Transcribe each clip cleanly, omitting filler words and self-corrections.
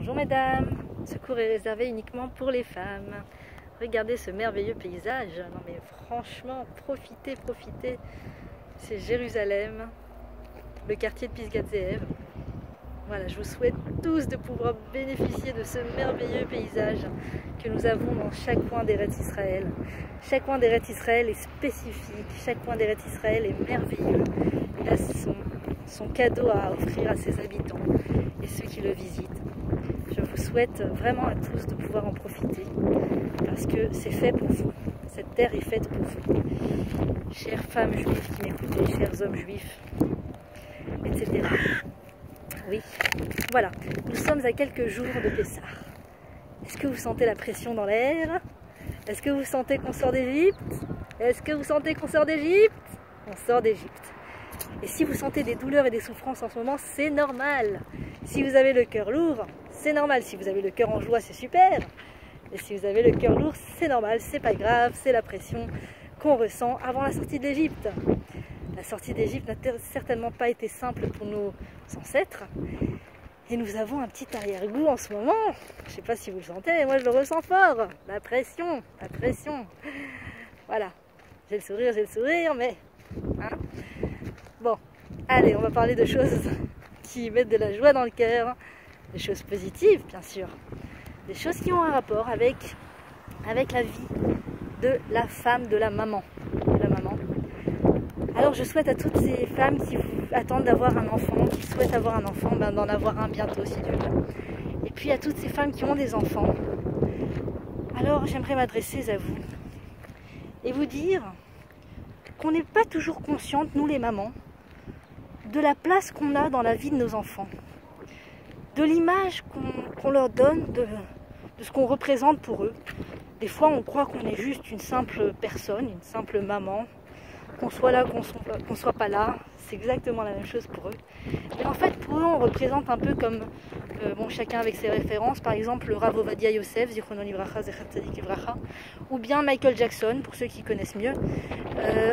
Bonjour mesdames, ce cours est réservé uniquement pour les femmes. Regardez ce merveilleux paysage, non mais franchement, profitez, c'est Jérusalem, le quartier de Pisgat Ze'ev. Voilà, je vous souhaite tous de pouvoir bénéficier de ce merveilleux paysage que nous avons dans chaque coin d'Eretz Israël. Chaque coin d'Eretz Israël est spécifique, chaque coin d'Eretz Israël est merveilleux. Il a son cadeau à offrir à ses habitants et ceux qui le visitent. Je vous souhaite vraiment à tous de pouvoir en profiter parce que c'est fait pour vous. Cette terre est faite pour vous. Chères femmes juives qui m'écoutez, chers hommes juifs, etc. Oui, voilà, nous sommes à quelques jours de Pessah. Est-ce que vous sentez la pression dans l'air? Est-ce que vous sentez qu'on sort d'Égypte? Est-ce que vous sentez qu'on sort d'Égypte? On sort d'Égypte. Et si vous sentez des douleurs et des souffrances en ce moment, c'est normal. Si vous avez le cœur lourd, c'est normal. Si vous avez le cœur en joie, c'est super. Et si vous avez le cœur lourd, c'est normal, c'est pas grave, c'est la pression qu'on ressent avant la sortie de l'Égypte. La sortie d'Égypte n'a certainement pas été simple pour nos ancêtres. Et nous avons un petit arrière-goût en ce moment. Je ne sais pas si vous le sentez, mais moi je le ressens fort. La pression, la pression. Voilà, j'ai le sourire, mais... Hein, bon, allez, on va parler de choses qui mettent de la joie dans le cœur. Des choses positives, bien sûr. Des choses qui ont un rapport avec la vie de la femme, de la maman. Alors je souhaite à toutes ces femmes qui attendent d'avoir un enfant, qui souhaitent avoir un enfant, d'en avoir un bientôt si Dieu veut. Et puis à toutes ces femmes qui ont des enfants, alors j'aimerais m'adresser à vous et vous dire qu'on n'est pas toujours consciente, nous les mamans, de la place qu'on a dans la vie de nos enfants, de l'image qu'on leur donne, de ce qu'on représente pour eux. Des fois on croit qu'on est juste une simple personne, une simple maman, qu'on soit là, qu'on soit pas là, c'est exactement la même chose pour eux. Mais en fait, pour eux, on représente un peu comme, bon, chacun avec ses références, par exemple le Rav Ovadia Yosef, Zichrono Livracha, Zecher Tzadik Livracha, ou bien Michael Jackson, pour ceux qui connaissent mieux.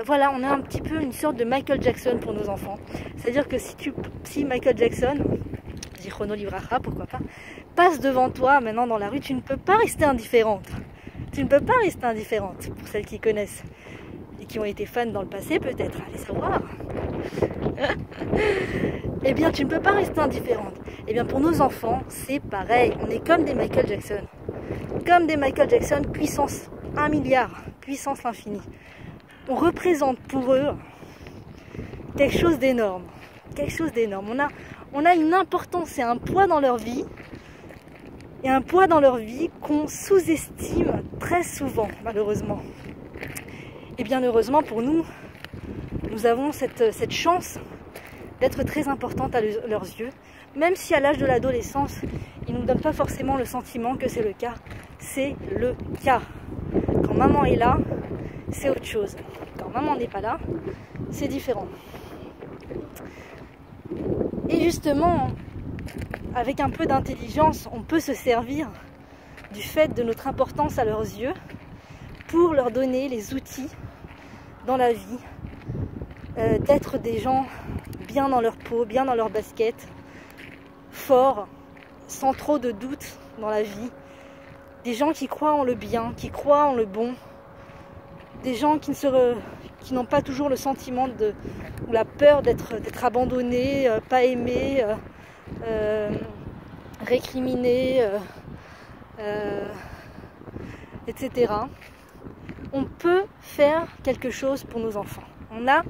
Voilà, on a un petit peu une sorte de Michael Jackson pour nos enfants. C'est-à-dire que si Michael Jackson, Zichrono Livracha, pourquoi pas, passe devant toi maintenant dans la rue, tu ne peux pas rester indifférente. Tu ne peux pas rester indifférente, pour celles qui connaissent. Et qui ont été fans dans le passé peut-être, allez savoir. Eh bien tu ne peux pas rester indifférente. Eh bien pour nos enfants c'est pareil, on est comme des Michael Jackson. Comme des Michael Jackson, puissance 1 milliard, puissance l'infini. On représente pour eux quelque chose d'énorme. Quelque chose d'énorme. On a une importance et un poids dans leur vie. Et un poids dans leur vie qu'on sous-estime très souvent, malheureusement. Et bien heureusement pour nous, nous avons cette chance d'être très importante à leurs yeux, même si à l'âge de l'adolescence, ils ne nous donnent pas forcément le sentiment que c'est le cas. C'est le cas. Quand maman est là, c'est autre chose. Quand maman n'est pas là, c'est différent. Et justement, avec un peu d'intelligence, on peut se servir du fait de notre importance à leurs yeux pour leur donner les outils dans la vie, d'être des gens bien dans leur peau, bien dans leur basket, forts, sans trop de doute dans la vie, des gens qui croient en le bien, qui croient en le bon, des gens qui n'ont pas toujours le sentiment ou la peur d'être abandonnés, pas aimés, récriminés, etc. On peut faire quelque chose pour nos enfants. On a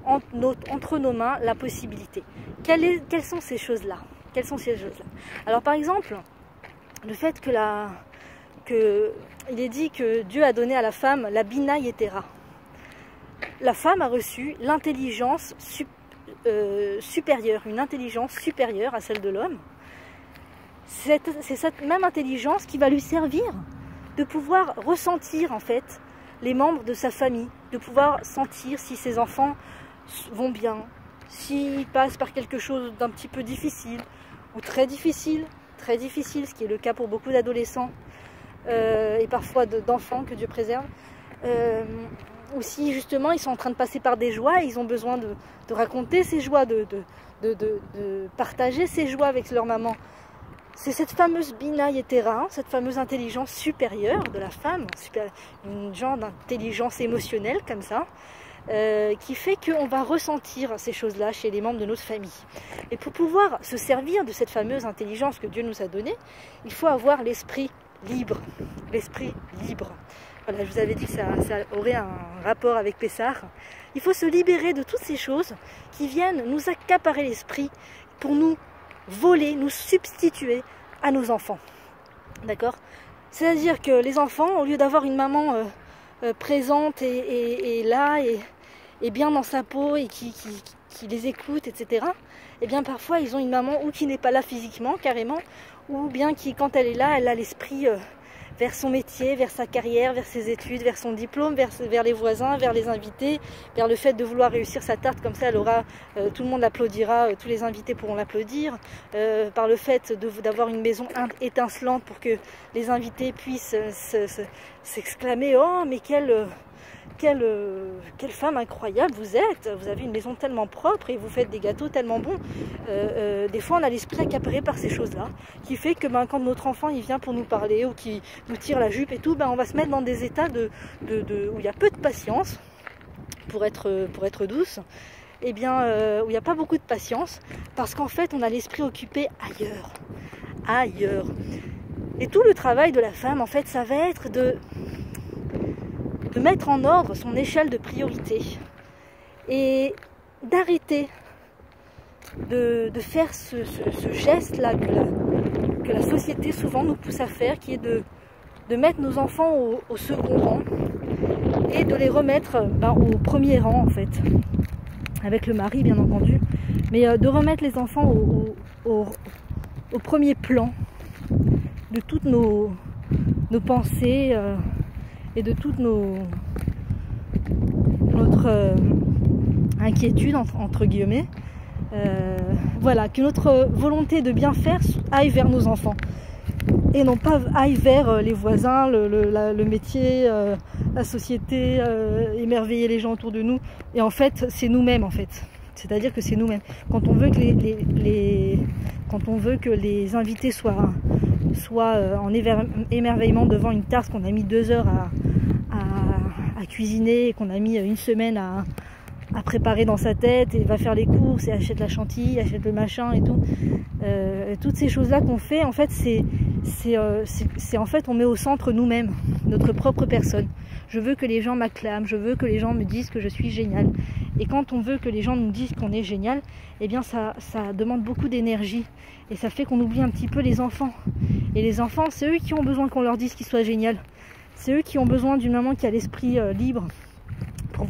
entre nos mains la possibilité. Quelles sont ces choses-là? Quelles sont ces choses-là? Alors par exemple, le fait il est dit que Dieu a donné à la femme la Bina Yetera. La femme a reçu l'intelligence supérieure, une intelligence supérieure à celle de l'homme. C'est cette même intelligence qui va lui servir de pouvoir ressentir en fait les membres de sa famille, de pouvoir sentir si ses enfants vont bien, s'ils passent par quelque chose d'un petit peu difficile ou très difficile, ce qui est le cas pour beaucoup d'adolescents et parfois d'enfants, que Dieu préserve, ou si justement ils sont en train de passer par des joies et ils ont besoin de raconter ces joies, de partager ces joies avec leur maman. c'est cette fameuse Bina Yetera, cette fameuse intelligence supérieure de la femme, une genre d'intelligence émotionnelle comme ça, qui fait qu'on va ressentir ces choses-là chez les membres de notre famille. Et pour pouvoir se servir de cette fameuse intelligence que Dieu nous a donnée, il faut avoir l'esprit libre. L'esprit libre. Voilà, je vous avais dit que ça aurait un rapport avec Pessah. Il faut se libérer de toutes ces choses qui viennent nous accaparer l'esprit pour nous voler, nous substituer à nos enfants. D'accord? C'est-à-dire que les enfants, au lieu d'avoir une maman présente et là, et bien dans sa peau, et qui les écoute, etc., et bien parfois ils ont une maman ou qui n'est pas là physiquement, carrément, ou bien qui, quand elle est là, elle a l'esprit vers son métier, vers sa carrière, vers ses études, vers son diplôme, vers les voisins, vers les invités, vers le fait de vouloir réussir sa tarte, comme ça elle aura, tout le monde l'applaudira, tous les invités pourront l'applaudir, par le fait d'avoir une maison étincelante pour que les invités puissent s'exclamer « Oh, mais quelle femme incroyable vous êtes, vous avez une maison tellement propre et vous faites des gâteaux tellement bons. » Des fois on a l'esprit accaparé par ces choses-là, qui fait que quand notre enfant il vient pour nous parler ou qui nous tire la jupe et tout, on va se mettre dans des états où il y a peu de patience, pour être douce, et bien où il n'y a pas beaucoup de patience, parce qu'en fait on a l'esprit occupé ailleurs. Et tout le travail de la femme, en fait, ça va être de mettre en ordre son échelle de priorité et d'arrêter de faire ce geste-là que la société souvent nous pousse à faire, qui est de mettre nos enfants au second rang et de les remettre au premier rang, en fait, avec le mari bien entendu, mais de remettre les enfants au premier plan de toutes nos pensées et de toute notre inquiétude entre guillemets, voilà, que notre volonté de bien faire aille vers nos enfants et non pas aille vers les voisins, le métier, la société, émerveiller les gens autour de nous. Et en fait c'est nous-mêmes, en fait, c'est-à-dire que c'est nous-mêmes. Quand on veut que les invités soient en émerveillement devant une tarte qu'on a mis 2 heures à cuisiner, qu'on a mis 1 semaine à préparer dans sa tête, et va faire les courses et achète la chantilly, achète le machin et tout, toutes ces choses là qu'on fait, en fait c'est en fait on met au centre nous-mêmes, notre propre personne. Je veux que les gens m'acclament, je veux que les gens me disent que je suis génial. Et quand on veut que les gens nous disent qu'on est génial, eh bien ça demande beaucoup d'énergie, et ça fait qu'on oublie un petit peu les enfants. Et les enfants, c'est eux qui ont besoin qu'on leur dise qu'ils soient géniaux. C'est eux qui ont besoin d'une maman qui a l'esprit libre pour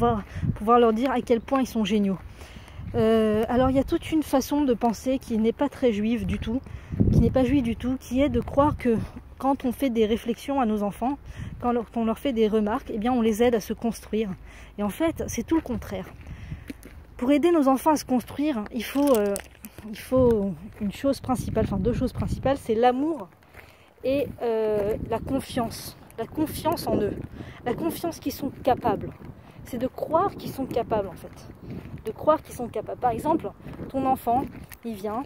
pouvoir leur dire à quel point ils sont géniaux. Alors il y a toute une façon de penser qui n'est pas très juive du tout, qui est de croire que quand on fait des réflexions à nos enfants, quand on leur fait des remarques, eh bien on les aide à se construire. Et en fait, c'est tout le contraire. Pour aider nos enfants à se construire, il faut une chose principale, enfin 2 choses principales, c'est l'amour et la confiance en eux, la confiance qu'ils sont capables. C'est de croire qu'ils sont capables, en fait, de croire qu'ils sont capables. Par exemple, ton enfant, il vient,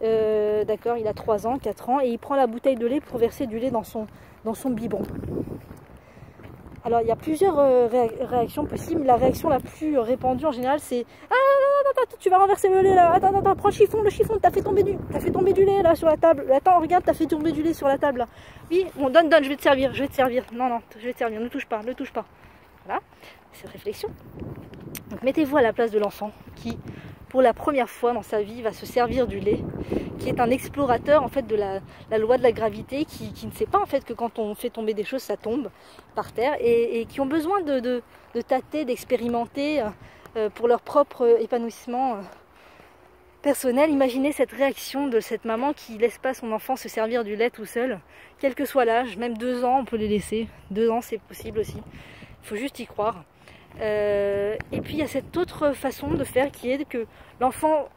d'accord, il a 3 ans, 4 ans, et il prend la bouteille de lait pour verser du lait dans son biberon. Alors il y a plusieurs réactions possibles. La réaction la plus répandue en général, c'est « Ah, attends, tu vas renverser le lait là, attends, prends le chiffon, t'as fait tomber du lait là sur la table, attends, regarde, t'as fait tomber du lait sur la table là. Oui, bon, donne, je vais te servir, non, je vais te servir, ne touche pas. » Voilà, cette réflexion. Donc mettez-vous à la place de l'enfant qui, pour la première fois dans sa vie, va se servir du lait, qui est un explorateur en fait de la loi de la gravité, qui ne sait pas en fait que quand on fait tomber des choses, ça tombe par terre, et qui ont besoin de tâter, d'expérimenter pour leur propre épanouissement personnel. Imaginez cette réaction de cette maman qui laisse pas son enfant se servir du lait tout seul, quel que soit l'âge, même 2 ans on peut les laisser, 2 ans c'est possible aussi, il faut juste y croire. Et puis il y a cette autre façon de faire qui est que l'enfant,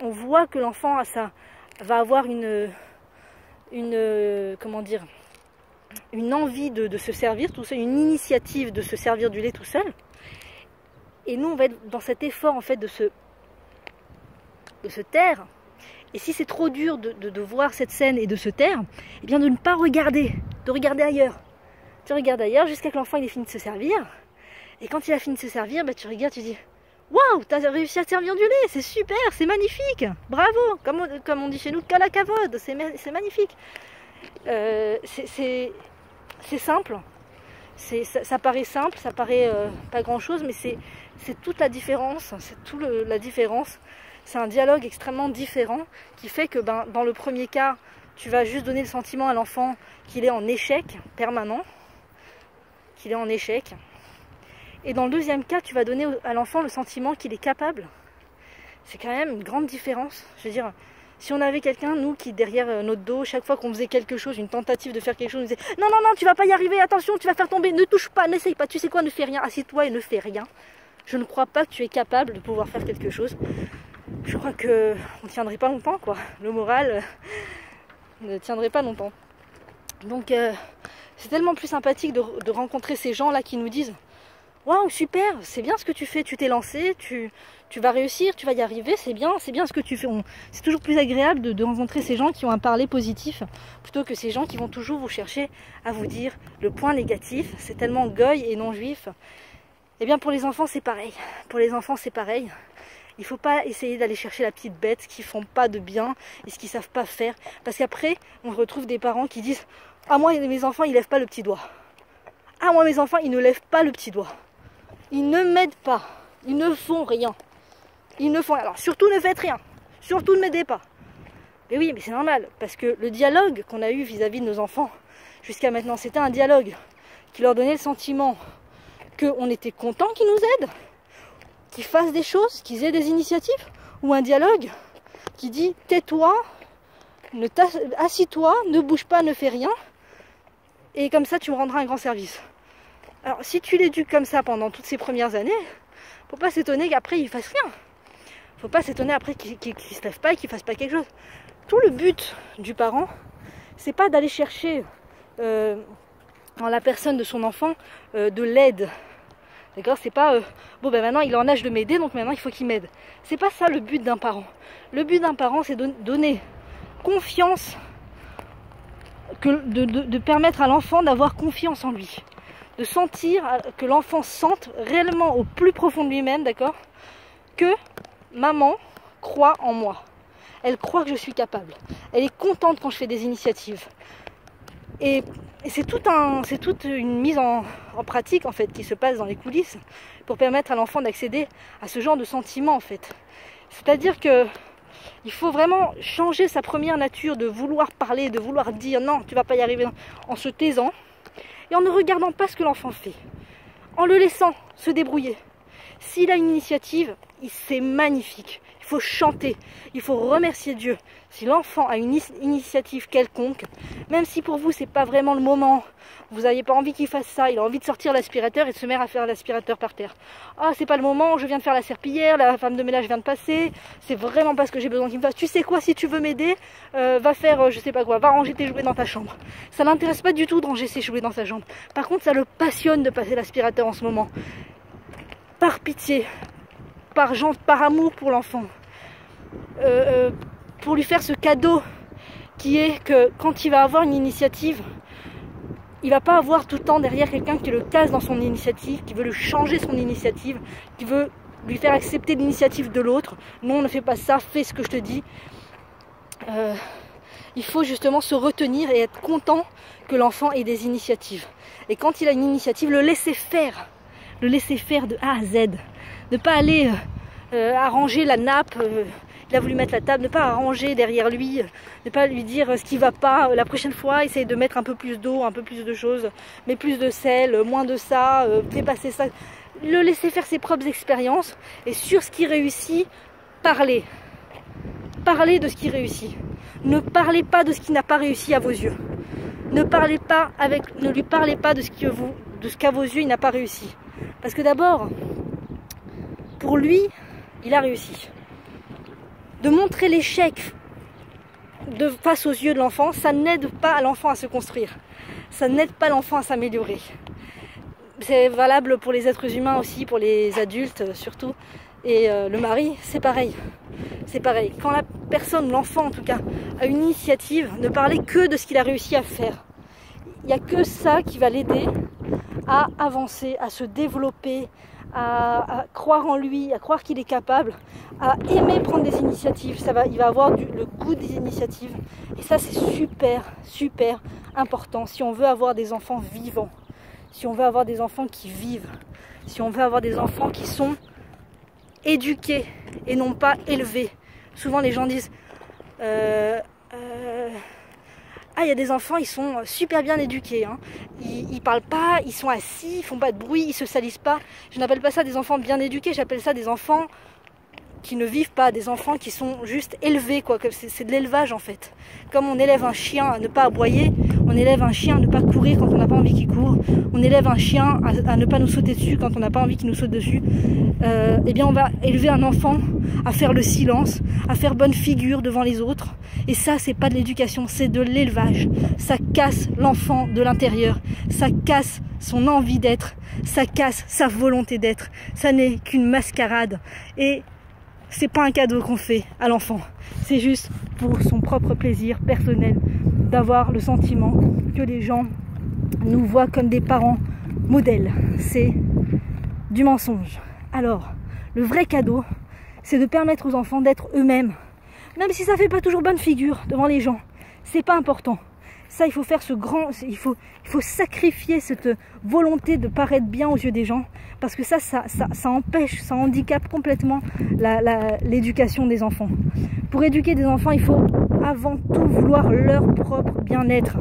on voit que l'enfant va avoir une envie de se servir tout seul, une initiative de se servir du lait tout seul. Et nous on va être dans cet effort en fait de se taire Et si c'est trop dur de voir cette scène et de se taire, eh bien de ne pas regarder, de regarder ailleurs. Tu regardes ailleurs jusqu'à que l'enfant ait fini de se servir. Et quand il a fini de se servir, bah, tu regardes, tu dis waouh, t'as réussi à te servir du lait, c'est super, c'est magnifique, bravo, comme on dit chez nous, kalakavod, c'est magnifique. C'est simple, ça paraît simple, ça paraît pas grand chose, mais c'est toute la différence, la différence. C'est un dialogue extrêmement différent qui fait que dans le premier cas, tu vas juste donner le sentiment à l'enfant qu'il est en échec permanent, qu'il est en échec. Et dans le deuxième cas, tu vas donner à l'enfant le sentiment qu'il est capable. C'est quand même une grande différence. Je veux dire, si on avait quelqu'un, nous, qui derrière notre dos, chaque fois qu'on faisait quelque chose, une tentative de faire quelque chose, nous disait « Non, non, non, tu vas pas y arriver, attention, tu vas faire tomber, ne touche pas, n'essaye pas, tu sais quoi, ne fais rien, assieds-toi et ne fais rien. » Je ne crois pas que tu es capable de pouvoir faire quelque chose. Je crois qu'on ne tiendrait pas longtemps, quoi. Le moral ne tiendrait pas longtemps. Donc, c'est tellement plus sympathique de rencontrer ces gens-là qui nous disent « Waouh, super, c'est bien ce que tu fais, tu t'es lancé, tu vas réussir, tu vas y arriver, c'est bien ce que tu fais. » C'est toujours plus agréable de rencontrer ces gens qui ont un parler positif plutôt que ces gens qui vont toujours vous chercher à vous dire le point négatif. C'est tellement goy et non juif. Eh bien, pour les enfants, c'est pareil. Pour les enfants, c'est pareil. Il ne faut pas essayer d'aller chercher la petite bête qui ne font pas de bien et ce qu'ils ne savent pas faire. Parce qu'après, on retrouve des parents qui disent « Ah, moi, mes enfants, ils ne lèvent pas le petit doigt. Ah, moi, mes enfants, ils ne lèvent pas le petit doigt. Ils ne m'aident pas. Ils ne font rien. Ils ne font rien. Alors, surtout, ne faites rien. Surtout, ne m'aidez pas. » Mais oui, mais c'est normal. Parce que le dialogue qu'on a eu vis-à-vis de nos enfants jusqu'à maintenant, c'était un dialogue qui leur donnait le sentiment qu'on était content qu'ils nous aident, qu'ils fassent des choses, qu'ils aient des initiatives, ou un dialogue qui dit tais-toi, assis-toi, ne bouge pas, ne fais rien, et comme ça tu me rendras un grand service. Alors si tu l'éduques comme ça pendant toutes ces premières années, faut pas s'étonner qu'après il fasse rien. Faut pas s'étonner après qu'il se lève pas et qu'il fasse pas quelque chose. Tout le but du parent, c'est pas d'aller chercher dans la personne de son enfant de l'aide. D'accord, c'est pas bon ben maintenant il est en âge de m'aider donc maintenant il faut qu'il m'aide. C'est pas ça le but d'un parent. Le but d'un parent c'est de donner confiance, de permettre à l'enfant d'avoir confiance en lui. De sentir que l'enfant sente réellement au plus profond de lui-même, d'accord, que maman croit en moi. Elle croit que je suis capable. Elle est contente quand je fais des initiatives. Et c'est toute une mise en pratique en fait qui se passe dans les coulisses pour permettre à l'enfant d'accéder à ce genre de sentiment en fait. C'est-à-dire que il faut vraiment changer sa première nature de vouloir parler, de vouloir dire non, tu vas pas y arriver, en se taisant et en ne regardant pas ce que l'enfant fait, en le laissant se débrouiller. S'il a une initiative, c'est magnifique. Il faut chanter, il faut remercier Dieu. Si l'enfant a une initiative quelconque, même si pour vous c'est pas vraiment le moment, vous n'avez pas envie qu'il fasse ça, il a envie de sortir l'aspirateur et de se mettre à faire l'aspirateur par terre. Ah, c'est pas le moment, je viens de faire la serpillière, la femme de ménage vient de passer, c'est vraiment pas ce que j'ai besoin qu'il me fasse. Tu sais quoi, si tu veux m'aider, va faire je sais pas quoi, va ranger tes jouets dans ta chambre. Ça l'intéresse pas du tout de ranger ses jouets dans sa chambre. Par contre, ça le passionne de passer l'aspirateur en ce moment. Par pitié, par amour pour l'enfant. Pour lui faire ce cadeau qui est que quand il va avoir une initiative, il va pas avoir tout le temps derrière quelqu'un qui le casse dans son initiative, qui veut lui changer son initiative, qui veut lui faire accepter l'initiative de l'autre. Non, ne fais pas ça, fais ce que je te dis. Il faut justement se retenir et être content que l'enfant ait des initiatives. Et quand il a une initiative, le laisser faire de A à Z. Ne pas aller arranger la nappe, il a voulu mettre la table, ne pas arranger derrière lui, ne pas lui dire ce qui va pas. La prochaine fois, essaye de mettre un peu plus d'eau, un peu plus de choses, mais plus de sel, moins de ça, fais passer ça. Le laisser faire ses propres expériences et sur ce qui réussit, parler. Parlez de ce qui réussit. Ne parlez pas de ce qui n'a pas réussi à vos yeux. Ne lui parlez pas de ce qu'à vos yeux il n'a pas réussi. Parce que d'abord, pour lui, il a réussi. De montrer l'échec face aux yeux de l'enfant, ça n'aide pas l'enfant à se construire. Ça n'aide pas l'enfant à s'améliorer. C'est valable pour les êtres humains aussi, pour les adultes surtout. Et le mari, c'est pareil. c'est pareil. Quand la personne, l'enfant en tout cas, a une initiative, ne parler que de ce qu'il a réussi à faire. Il n'y a que ça qui va l'aider à avancer, à se développer, à croire en lui, à croire qu'il est capable, à aimer prendre des initiatives. Il va avoir le goût des initiatives. Et ça, c'est super, super important si on veut avoir des enfants vivants, si on veut avoir des enfants qui vivent, si on veut avoir des enfants qui sont éduqués et non pas élevés. Souvent, les gens disent ah, il y a des enfants, ils sont super bien éduqués, hein. Ils parlent pas, ils sont assis, ils font pas de bruit, ils se salissent pas. Je n'appelle pas ça des enfants bien éduqués, j'appelle ça des enfants qui ne vivent pas, des enfants qui sont juste élevés, quoi. C'est de l'élevage en fait. Comme on élève un chien à ne pas aboyer, on élève un chien à ne pas courir quand on n'a pas envie qu'il court, on élève un chien à ne pas nous sauter dessus quand on n'a pas envie qu'il nous saute dessus. Eh bien on va élever un enfant à faire le silence, à faire bonne figure devant les autres. Et ça, c'est pas de l'éducation, c'est de l'élevage. Ça casse l'enfant de l'intérieur, ça casse son envie d'être, ça casse sa volonté d'être. Ça n'est qu'une mascarade. Et c'est pas un cadeau qu'on fait à l'enfant, c'est juste pour son propre plaisir personnel d'avoir le sentiment que les gens nous voient comme des parents modèles. C'est du mensonge. Alors, le vrai cadeau, c'est de permettre aux enfants d'être eux-mêmes, même si ça fait pas toujours bonne figure devant les gens. C'est pas important. Ça, il faut faire il faut sacrifier cette volonté de paraître bien aux yeux des gens, parce que ça empêche, ça handicape complètement l'éducation des enfants. Pour éduquer des enfants, il faut avant tout vouloir leur propre bien-être.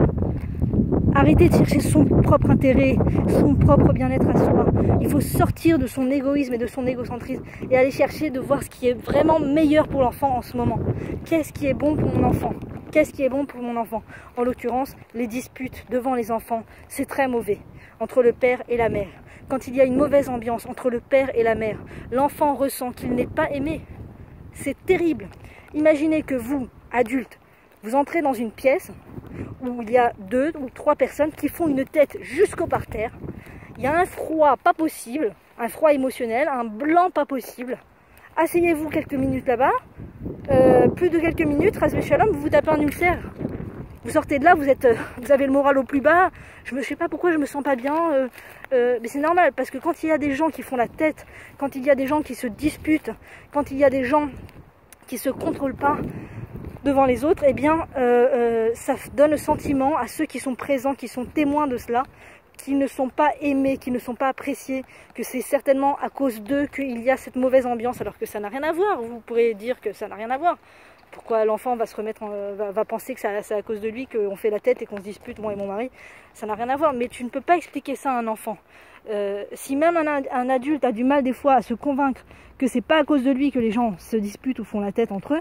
Arrêter de chercher son propre intérêt, son propre bien-être à soi. Il faut sortir de son égoïsme et de son égocentrisme et aller chercher de voir ce qui est vraiment meilleur pour l'enfant en ce moment. Qu'est-ce qui est bon pour mon enfant ? Qu'est-ce qui est bon pour mon enfant? En l'occurrence, les disputes devant les enfants, c'est très mauvais, entre le père et la mère. Quand il y a une mauvaise ambiance entre le père et la mère, l'enfant ressent qu'il n'est pas aimé. C'est terrible. Imaginez que vous, adultes, vous entrez dans une pièce où il y a 2 ou 3 personnes qui font une tête jusqu'au parterre. Il y a un froid pas possible, un froid émotionnel, un blanc pas possible. Asseyez-vous quelques minutes là-bas. Plus de quelques minutes, Razvé Shalom, vous vous tapez un ulcère. Vous sortez de là, vous avez le moral au plus bas. Je ne sais pas pourquoi je me sens pas bien. Mais c'est normal, parce que quand il y a des gens qui font la tête, quand il y a des gens qui se disputent, quand il y a des gens qui se contrôlent pas devant les autres, eh bien, ça donne le sentiment à ceux qui sont présents, qui sont témoins de cela, qu'ils ne sont pas aimés, qu'ils ne sont pas appréciés, que c'est certainement à cause d'eux qu'il y a cette mauvaise ambiance, alors que ça n'a rien à voir. Vous pourrez dire que ça n'a rien à voir. Pourquoi l'enfant va se remettre, va penser que c'est à cause de lui qu'on fait la tête et qu'on se dispute, moi et mon mari? Ça n'a rien à voir. Mais tu ne peux pas expliquer ça à un enfant. Si même un adulte a du mal des fois à se convaincre que c'est pas à cause de lui que les gens se disputent ou font la tête entre eux,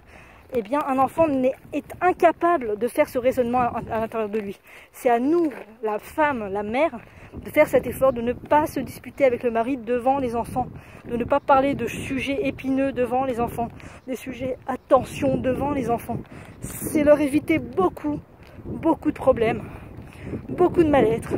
eh bien un enfant est incapable de faire ce raisonnement à l'intérieur de lui. C'est à nous, la femme, la mère, de faire cet effort de ne pas se disputer avec le mari devant les enfants, de ne pas parler de sujets épineux devant les enfants, des sujets à tension devant les enfants. C'est leur éviter beaucoup de problèmes, beaucoup de mal-être,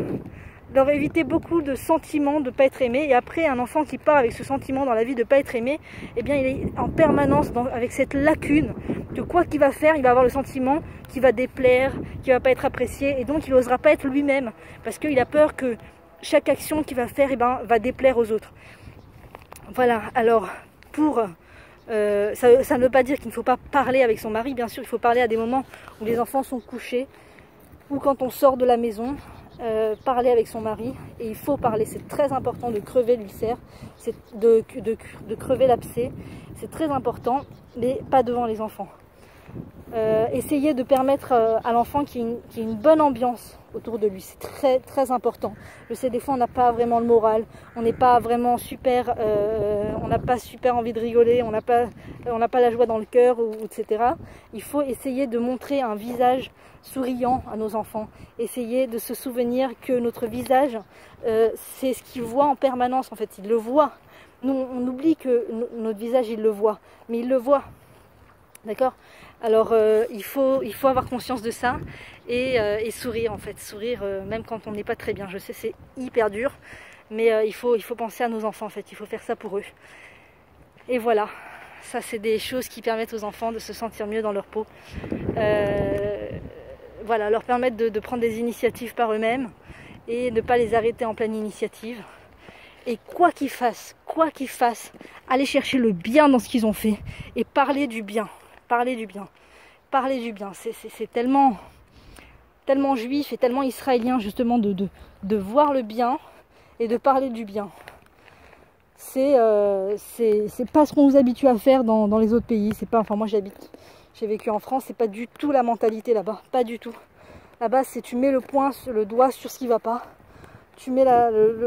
leur éviter beaucoup de sentiments de ne pas être aimé. Et après, un enfant qui part avec ce sentiment dans la vie de ne pas être aimé, eh bien il est en permanence avec cette lacune que quoi qu'il va faire, il va avoir le sentiment qu'il va déplaire, qu'il ne va pas être apprécié, et donc il n'osera pas être lui-même, parce qu'il a peur que chaque action qu'il va faire va déplaire aux autres. Voilà, alors ça ne veut pas dire qu'il ne faut pas parler avec son mari. Bien sûr, il faut parler à des moments où les enfants sont couchés, ou quand on sort de la maison. Parler avec son mari, et il faut parler, c'est très important de crever l'ulcère, de crever l'abcès, c'est très important, mais pas devant les enfants. Essayer de permettre à l'enfant qu'il y ait une bonne ambiance autour de lui, c'est très très important. Je sais, des fois on n'a pas vraiment le moral, on n'est pas vraiment super, on n'a pas super envie de rigoler, on n'a pas la joie dans le cœur, etc. Il faut essayer de montrer un visage souriant à nos enfants, essayer de se souvenir que notre visage, c'est ce qu'ils voient en permanence, en fait, ils le voient. Nous, on oublie que notre visage, il le voit, mais il le voit. D'accord? Alors il faut avoir conscience de ça et sourire, en fait, sourire même quand on n'est pas très bien. Je sais, c'est hyper dur, mais il faut penser à nos enfants, en fait, il faut faire ça pour eux. Et voilà, Ça, c'est des choses qui permettent aux enfants de se sentir mieux dans leur peau. Voilà, leur permettre de prendre des initiatives par eux-mêmes et ne pas les arrêter en pleine initiative. Et quoi qu'ils fassent, aller chercher le bien dans ce qu'ils ont fait et parler du bien. Parler du bien. Parler du bien. C'est tellement juif et tellement israélien justement de voir le bien et de parler du bien. C'est pas ce qu'on nous habitue à faire dans les autres pays. C'est pas, enfin moi j'ai vécu en France, c'est pas du tout la mentalité là-bas, pas du tout. Là-bas c'est tu mets le doigt sur ce qui va pas. Tu mets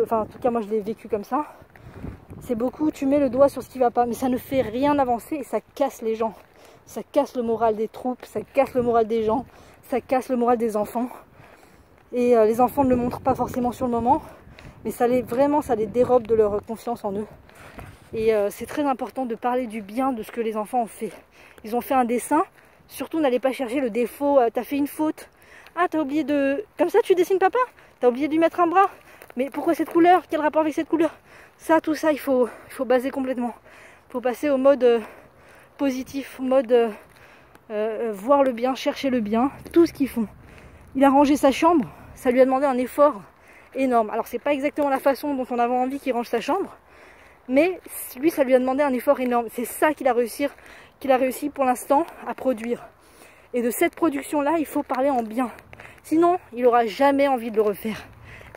enfin en tout cas moi je l'ai vécu comme ça. C'est beaucoup, tu mets le doigt sur ce qui va pas, mais ça ne fait rien avancer et ça casse les gens. Ça casse le moral des troupes, ça casse le moral des gens, ça casse le moral des enfants. Et les enfants ne le montrent pas forcément sur le moment, mais ça les dérobe de leur confiance en eux. Et c'est très important de parler du bien de ce que les enfants ont fait. Ils ont fait un dessin, surtout n'allez pas chercher le défaut, t'as fait une faute. Ah, t'as oublié de... Comme ça tu dessines papa? T'as oublié de lui mettre un bras? Mais pourquoi cette couleur? Quel rapport avec cette couleur? Ça, tout ça, il faut baser complètement. Il faut passer au mode positif, au mode voir le bien, chercher le bien, tout ce qu'ils font. Il a rangé sa chambre, ça lui a demandé un effort énorme. Alors c'est pas exactement la façon dont on avait envie qu'il range sa chambre, mais lui ça lui a demandé un effort énorme. C'est ça qu'il a réussi pour l'instant à produire. Et de cette production-là, il faut parler en bien. Sinon, il n'aura jamais envie de le refaire.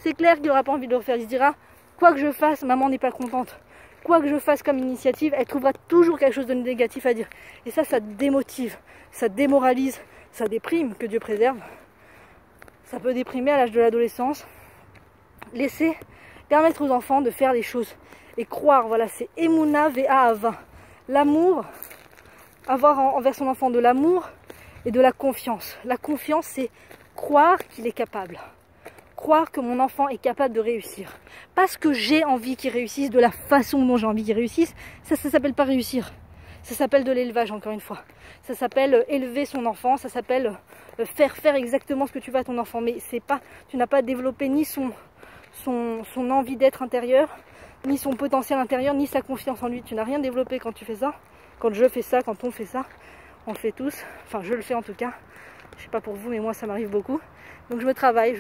C'est clair qu'il n'aura pas envie de le refaire. Il se dira, quoi que je fasse, maman n'est pas contente. Quoi que je fasse comme initiative, elle trouvera toujours quelque chose de négatif à dire. Et ça démotive, ça démoralise, ça déprime, que Dieu préserve. Ça peut déprimer à l'âge de l'adolescence. Permettre aux enfants de faire les choses et croire, voilà, c'est Emouna Ve'ahava. L'amour, avoir envers son enfant de l'amour et de la confiance. La confiance, c'est croire qu'il est capable. Croire que mon enfant est capable de réussir. Parce que j'ai envie qu'il réussisse de la façon dont j'ai envie qu'il réussisse, ça s'appelle pas réussir. Ça s'appelle de l'élevage, encore une fois. Ça s'appelle élever son enfant, ça s'appelle faire exactement ce que tu veux à ton enfant. Mais c'est pas, tu n'as pas développé ni son envie d'être intérieur, ni son potentiel intérieur, ni sa confiance en lui. Tu n'as rien développé quand tu fais ça. Quand je fais ça, quand on fait ça, on le fait tous. Enfin, je le fais en tout cas. Je sais pas pour vous, mais moi ça m'arrive beaucoup. Donc je me travaille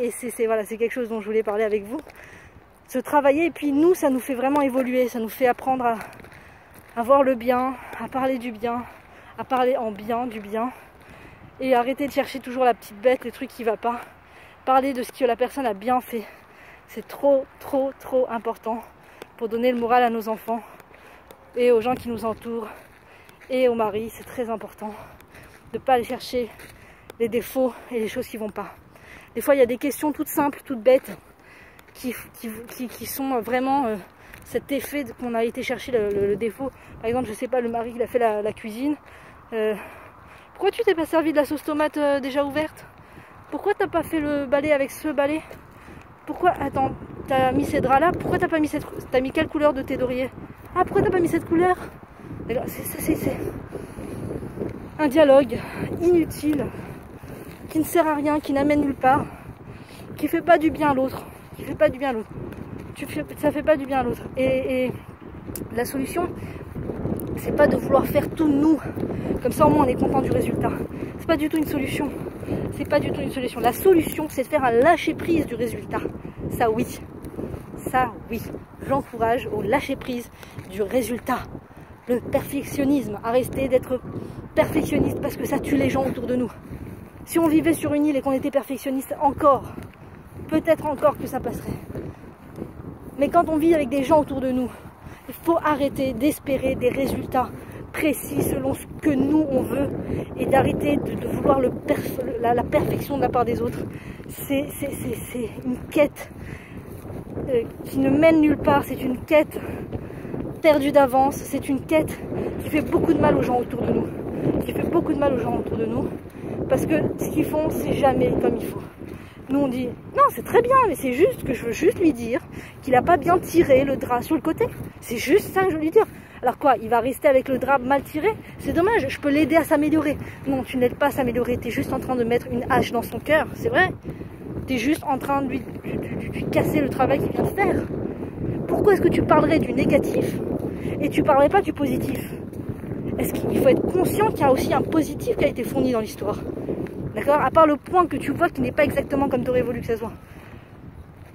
et c'est quelque chose dont je voulais parler avec vous. Se travailler, et puis nous, ça nous fait vraiment évoluer, ça nous fait apprendre à voir le bien, à parler du bien, à parler en bien, du bien, et arrêter de chercher toujours la petite bête, les trucs qui ne vont pas. Parler de ce que la personne a bien fait. C'est trop important pour donner le moral à nos enfants et aux gens qui nous entourent et au mari. C'est très important de ne pas aller chercher les défauts et les choses qui vont pas. Des fois il y a des questions toutes simples, toutes bêtes qui sont vraiment cet effet qu'on a été chercher le défaut. Par exemple, je sais pas, le mari qui a fait la cuisine, pourquoi tu t'es pas servi de la sauce tomate déjà ouverte? Pourquoi t'as pas fait le balai avec ce balai? Pourquoi, attends, t'as mis ces draps là, pourquoi t'as pas mis t'as mis quelle couleur de tes d'oreiller? Ah, pourquoi t'as pas mis cette couleur? C'est un dialogue inutile, qui ne sert à rien, qui n'amène nulle part, qui fait pas du bien à l'autre, ça fait pas du bien à l'autre. Et la solution, c'est pas de vouloir faire tout nous, comme ça au moins on est content du résultat. C'est pas du tout une solution. La solution, c'est de faire un lâcher prise du résultat. Ça oui, j'encourage au lâcher prise du résultat. Le perfectionnisme, arrêter d'être perfectionniste parce que ça tue les gens autour de nous. Si on vivait sur une île et qu'on était perfectionniste peut-être encore que ça passerait. Mais quand on vit avec des gens autour de nous, il faut arrêter d'espérer des résultats précis selon ce que nous on veut et d'arrêter de vouloir la perfection de la part des autres. C'est une quête qui ne mène nulle part, c'est une quête perdue d'avance, c'est une quête qui fait beaucoup de mal aux gens autour de nous. Parce que ce qu'ils font, c'est jamais comme il faut. Nous on dit, non c'est très bien, mais c'est juste que je veux juste lui dire qu'il n'a pas bien tiré le drap sur le côté. C'est juste ça que je veux lui dire. Alors quoi, il va rester avec le drap mal tiré? C'est dommage, je peux l'aider à s'améliorer. Non, tu n'aides pas à s'améliorer, tu es juste en train de mettre une hache dans son cœur, c'est vrai. Tu es juste en train de lui casser le travail qu'il vient de faire. Pourquoi est-ce que tu parlerais du négatif et tu parlerais pas du positif? il faut être conscient qu'il y a aussi un positif qui a été fourni dans l'histoire. D'accord? À part le point que tu vois qui n'est pas exactement comme tu aurais voulu que ça soit.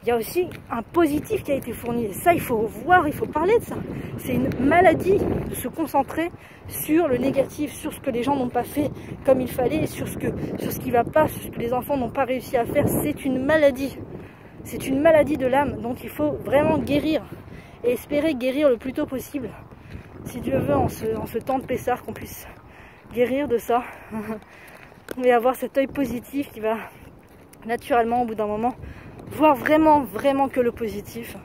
Il y a aussi un positif qui a été fourni. Et ça, il faut voir, il faut parler de ça. C'est une maladie de se concentrer sur le négatif, sur ce que les gens n'ont pas fait comme il fallait, sur ce qui ne va pas, sur ce que les enfants n'ont pas réussi à faire. C'est une maladie. C'est une maladie de l'âme. Donc il faut vraiment guérir et espérer guérir le plus tôt possible. Si Dieu veut, en ce temps de Pessah, qu'on puisse guérir de ça et avoir cet œil positif qui va naturellement, au bout d'un moment, voir vraiment que le positif.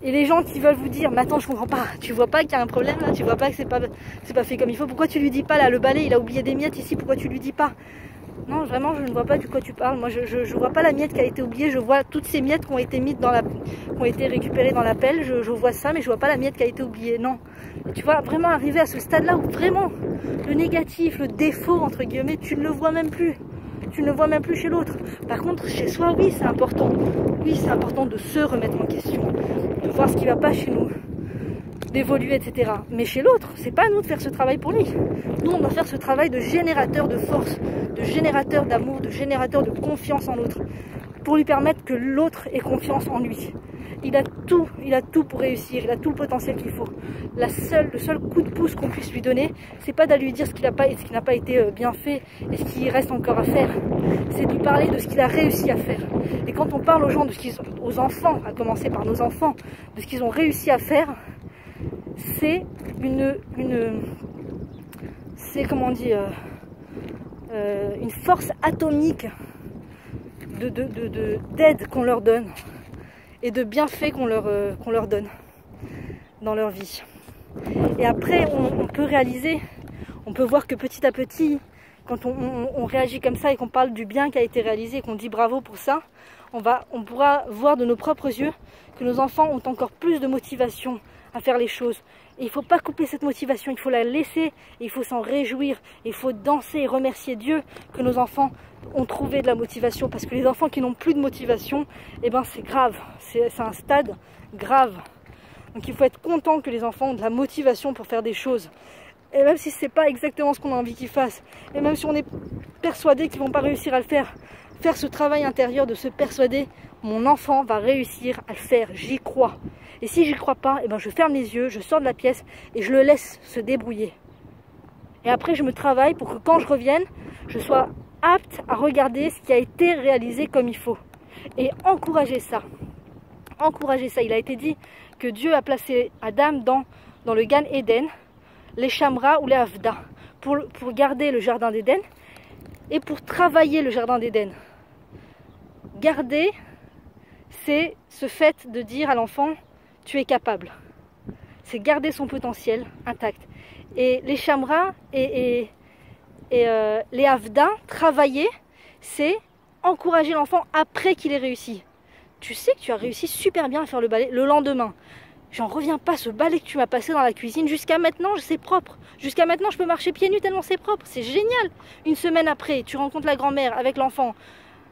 Et les gens qui veulent vous dire, mais attends, je comprends pas, tu vois pas qu'il y a un problème là, tu vois pas que c'est pas fait comme il faut, pourquoi tu lui dis pas là, le balai il a oublié des miettes ici, pourquoi tu lui dis pas? Non, vraiment, je ne vois pas de quoi tu parles. Moi, je vois pas la miette qui a été oubliée, je vois toutes ces miettes qui ont été mises qui ont été récupérées dans la pelle, je vois ça, mais je vois pas la miette qui a été oubliée, non. Et tu vois, vraiment arriver à ce stade-là où vraiment, le négatif, le défaut, entre guillemets, tu ne le vois même plus. Tu ne le vois même plus chez l'autre. Par contre, chez soi, oui, c'est important. Oui, c'est important de se remettre en question, de voir ce qui ne va pas chez nous, d'évoluer, etc. Mais chez l'autre, c'est pas à nous de faire ce travail pour lui. Nous, on doit faire ce travail de générateur de force, de générateur d'amour, de générateur de confiance en l'autre, pour lui permettre que l'autre ait confiance en lui. Il a tout pour réussir, il a tout le potentiel qu'il faut. Le seul coup de pouce qu'on puisse lui donner, c'est pas d'aller lui dire ce qui n'a pas été bien fait et ce qui reste encore à faire. C'est de lui parler de ce qu'il a réussi à faire. Et quand on parle aux gens, aux enfants, à commencer par nos enfants, de ce qu'ils ont réussi à faire, c'est c'est comment dire, une force atomique d'aide qu'on leur donne et de bienfaits qu'on leur donne dans leur vie. Et après, on peut réaliser, on peut voir que petit à petit, quand on réagit comme ça et qu'on parle du bien qui a été réalisé, qu'on dit bravo pour ça, on pourra voir de nos propres yeux que nos enfants ont encore plus de motivation à faire les choses. Et il ne faut pas couper cette motivation, il faut la laisser, et il faut s'en réjouir, il faut danser et remercier Dieu que nos enfants ont trouvé de la motivation. Parce que les enfants qui n'ont plus de motivation, eh ben c'est grave, c'est un stade grave. Donc il faut être content que les enfants ont de la motivation pour faire des choses. Et même si ce n'est pas exactement ce qu'on a envie qu'ils fassent, et même si on est persuadé qu'ils ne vont pas réussir à le faire, faire ce travail intérieur de se persuader, mon enfant va réussir à le faire, j'y crois. Et si j'y crois pas, eh ben je ferme les yeux, je sors de la pièce et je le laisse se débrouiller. Et après je me travaille pour que quand je revienne, je sois apte à regarder ce qui a été réalisé comme il faut. Et encourager ça. Encourager ça. Il a été dit que Dieu a placé Adam dans le Gan Eden, les Shamra ou les Avda, pour garder le jardin d'Éden et pour travailler le jardin d'Éden. Garder, c'est ce fait de dire à l'enfant, tu es capable. C'est garder son potentiel intact. Et les Shamra et les Avda, travailler, c'est encourager l'enfant après qu'il ait réussi. Tu sais que tu as réussi super bien à faire le balai le lendemain. J'en reviens pas, ce balai que tu m'as passé dans la cuisine, jusqu'à maintenant c'est propre. Jusqu'à maintenant je peux marcher pieds nus tellement c'est propre, c'est génial. Une semaine après, tu rencontres la grand-mère avec l'enfant.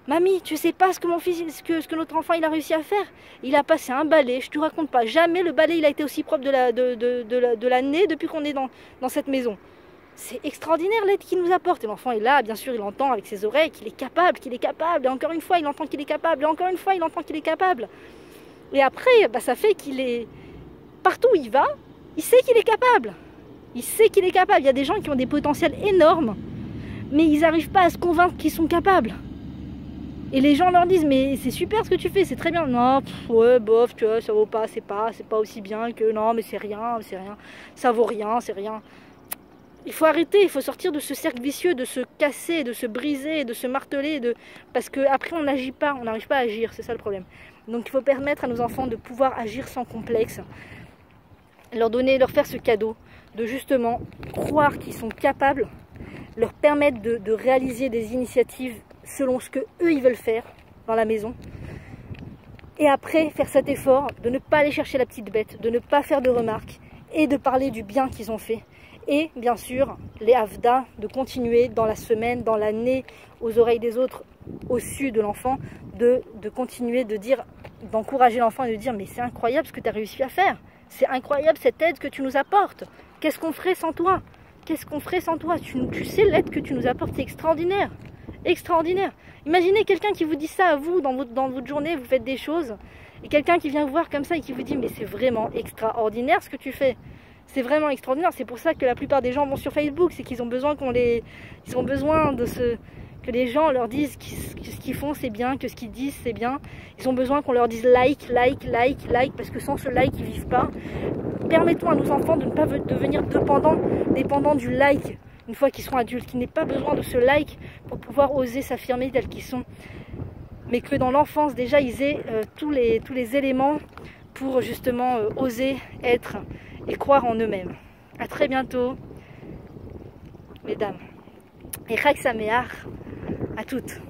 Mamie, tu sais pas ce que mon fils, ce que notre enfant il a réussi à faire. Il a passé un balai, je te raconte pas. Jamais le balai il a été aussi propre de l'année depuis qu'on est dans cette maison. C'est extraordinaire l'aide qu'il nous apporte. Et l'enfant est là, bien sûr, il entend avec ses oreilles qu'il est capable. Et encore une fois, il entend qu'il est capable. Et encore une fois, il entend qu'il est capable. Et après, bah, ça fait qu'il est... Partout où il va, il sait qu'il est capable. Il sait qu'il est capable. Il y a des gens qui ont des potentiels énormes, mais ils n'arrivent pas à se convaincre qu'ils sont capables. Et les gens leur disent, mais c'est super ce que tu fais, c'est très bien. Non, ouais, bof, tu vois, ça vaut pas, c'est pas aussi bien que... Non, mais c'est rien, ça vaut rien, c'est rien. Il faut arrêter, il faut sortir de ce cercle vicieux, de se casser, de se briser, de se marteler, parce qu'après on n'agit pas, on n'arrive pas à agir, c'est ça le problème. Donc il faut permettre à nos enfants de pouvoir agir sans complexe, leur faire ce cadeau, de justement croire qu'ils sont capables, leur permettre de réaliser des initiatives selon ce qu'eux ils veulent faire dans la maison. Et après faire cet effort de ne pas aller chercher la petite bête, de ne pas faire de remarques et de parler du bien qu'ils ont fait. Et bien sûr, les Avda, de continuer dans la semaine, dans l'année, aux oreilles des autres, au su de l'enfant, de continuer de dire, d'encourager l'enfant et de dire mais c'est incroyable ce que tu as réussi à faire. C'est incroyable cette aide que tu nous apportes. Qu'est-ce qu'on ferait sans toi? qu'est-ce qu'on ferait sans toi? Tu sais l'aide que tu nous apportes, c'est extraordinaire. Extraordinaire. Imaginez quelqu'un qui vous dit ça à vous, dans votre journée, vous faites des choses, et quelqu'un qui vient vous voir comme ça et qui vous dit mais c'est vraiment extraordinaire ce que tu fais. C'est vraiment extraordinaire. C'est pour ça que la plupart des gens vont sur Facebook, c'est qu'ils ont besoin ils ont besoin que les gens leur disent que ce qu'ils font c'est bien, que ce qu'ils disent c'est bien. Ils ont besoin qu'on leur dise like, parce que sans ce like ils vivent pas. Permettons à nos enfants de ne pas devenir dépendants du like une fois qu'ils seront adultes, qu'ils n'aient pas besoin de ce like pour pouvoir oser s'affirmer tels qu'ils sont, mais que dans l'enfance déjà ils aient tous les éléments pour justement oser être et croire en eux-mêmes. À très bientôt, mesdames. Et Chag Sameach à toutes.